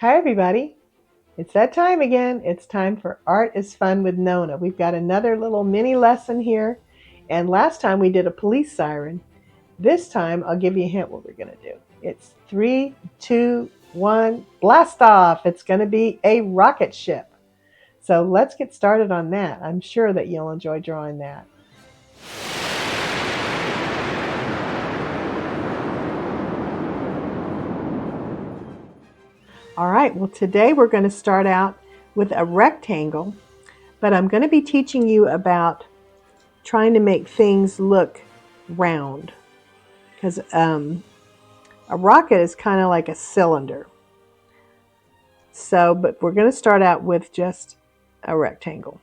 Hi, everybody. It's that time again. It's time for Art is Fun with Nonna. We've got another little mini lesson here. And last time we did a police siren. This time I'll give you a hint what we're going to do. It's 3, 2, 1, blast off. It's going to be a rocket ship. So let's get started on that. I'm sure that you'll enjoy drawing that. All right, well, today we're going to start out with a rectangle, but I'm going to be teaching you about trying to make things look round, because a rocket is kind of like a cylinder. But we're going to start out with just a rectangle.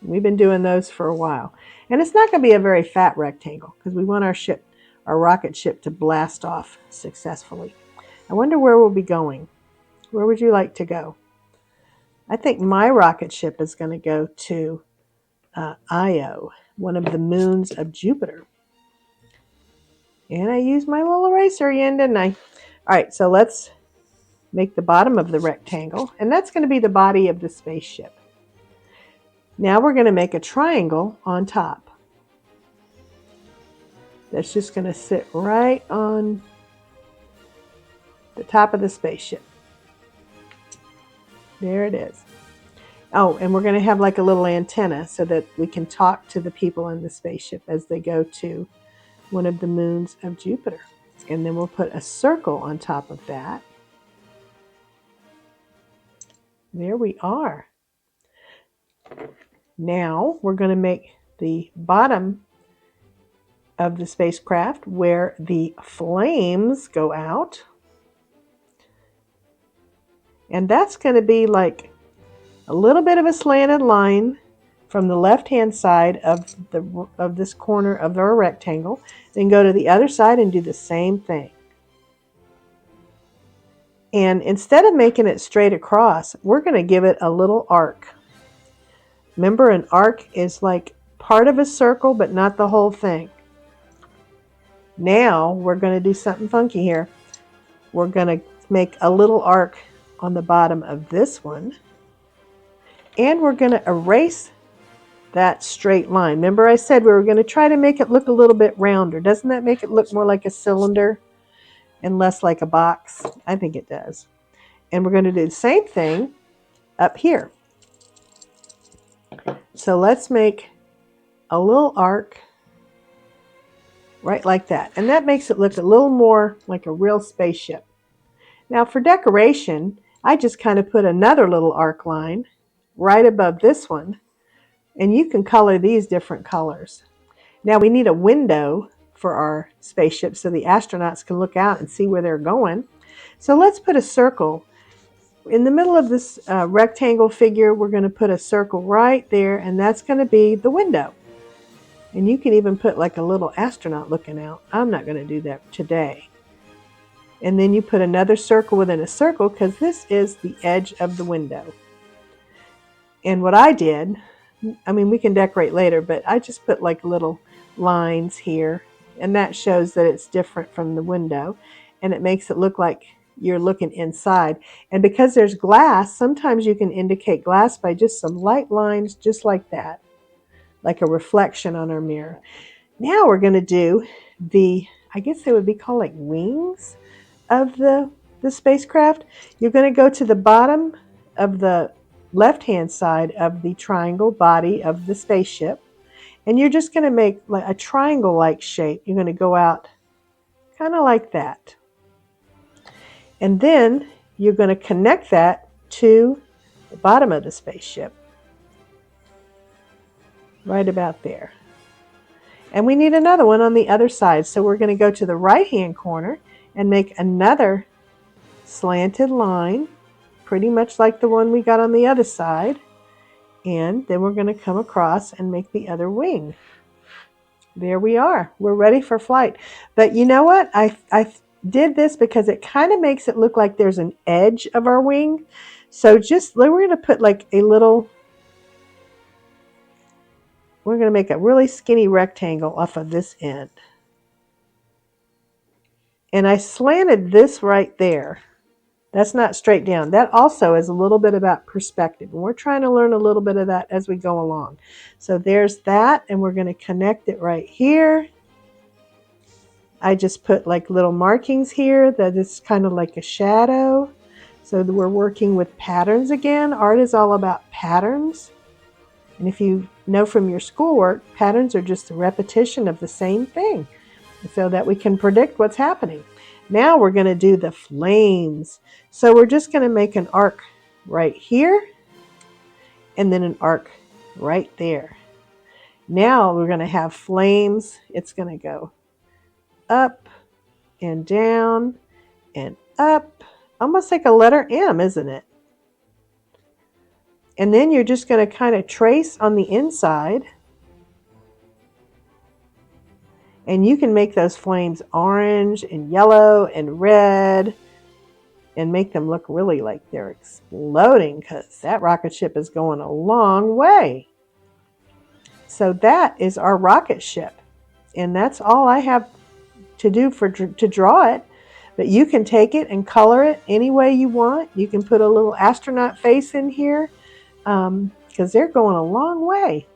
We've been doing those for a while, and it's not going to be a very fat rectangle because we want our rocket ship to blast off successfully. I wonder where we'll be going. Where would you like to go? I think my rocket ship is going to go to Io, one of the moons of Jupiter. And I used my little eraser again, didn't I? All right, so let's make the bottom of the rectangle, and that's going to be the body of the spaceship. Now we're going to make a triangle on top. That's just going to sit right on the top of the spaceship. There it is. Oh, and we're going to have like a little antenna so that we can talk to the people in the spaceship as they go to one of the moons of Jupiter. And then we'll put a circle on top of that. There we are. Now we're going to make the bottom of the spacecraft where the flames go out. And that's going to be like a little bit of a slanted line from the left-hand side of this corner of our rectangle. Then go to the other side and do the same thing. And instead of making it straight across, we're going to give it a little arc. Remember, an arc is like part of a circle, but not the whole thing. Now we're going to do something funky here. We're going to make a little arc on the bottom of this one. And we're going to erase that straight line. Remember I said we were going to try to make it look a little bit rounder. Doesn't that make it look more like a cylinder and less like a box? I think it does. And we're going to do the same thing up here. So let's make a little arc right like that. And that makes it look a little more like a real spaceship. Now for decoration, I just kind of put another little arc line right above this one. And you can color these different colors. Now we need a window for our spaceship so the astronauts can look out and see where they're going. So let's put a circle. In the middle of this rectangle figure, we're going to put a circle right there, and that's going to be the window. And you can even put like a little astronaut looking out. I'm not going to do that today. And then you put another circle within a circle because this is the edge of the window. And what I did, I mean, we can decorate later, but I just put like little lines here, and that shows that it's different from the window, and it makes it look like you're looking inside. And because there's glass, sometimes you can indicate glass by just some light lines just like that, like a reflection on our mirror. Now we're going to do I guess they would be called like wings of the spacecraft. You're going to go to the bottom of the left-hand side of the triangle body of the spaceship, and you're just going to make like a triangle-like shape. You're going to go out kind of like that, and then you're going to connect that to the bottom of the spaceship right about there. And we need another one on the other side, so we're going to go to the right-hand corner and make another slanted line pretty much like the one we got on the other side. And then we're going to come across and make the other wing. There we are. We're ready for flight. But you know what? I did this because it kind of makes it look like there's an edge of our wing. So we're going to put like we're going to make a really skinny rectangle off of this end. And I slanted this right there. That's not straight down. That also is a little bit about perspective. And we're trying to learn a little bit of that as we go along. So there's that, and we're going to connect it right here. I just put like little markings here that is kind of like a shadow. So we're working with patterns again. Art is all about patterns. And if you know from your schoolwork, patterns are just a repetition of the same thing so that we can predict what's happening. Now we're going to do the flames. So we're just going to make an arc right here and then an arc right there. Now we're going to have flames. It's going to go up and down and up, almost like a letter M, isn't it? And then you're just going to kind of trace on the inside. And you can make those flames orange and yellow and red and make them look really like they're exploding, because that rocket ship is going a long way. So that is our rocket ship. And that's all I have to do to draw it. But you can take it and color it any way you want. You can put a little astronaut face in here, because they're going a long way.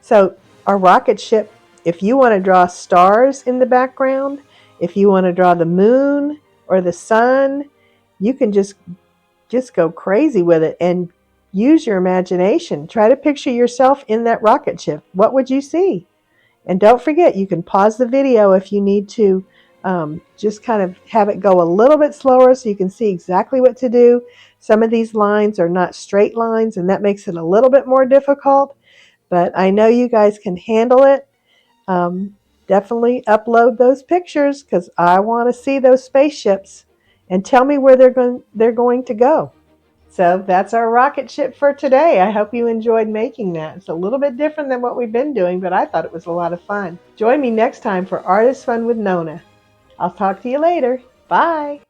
So our rocket ship, if you want to draw stars in the background, if you want to draw the moon or the sun, you can just go crazy with it and use your imagination. Try to picture yourself in that rocket ship. What would you see? And don't forget, you can pause the video if you need to just kind of have it go a little bit slower so you can see exactly what to do. Some of these lines are not straight lines, and that makes it a little bit more difficult. But I know you guys can handle it. Definitely upload those pictures, because I want to see those spaceships, and tell me where they're going to go. So that's our rocket ship for today. I hope you enjoyed making that. It's a little bit different than what we've been doing, but I thought it was a lot of fun. Join me next time for Artist Fun with Nonna. I'll talk to you later. Bye.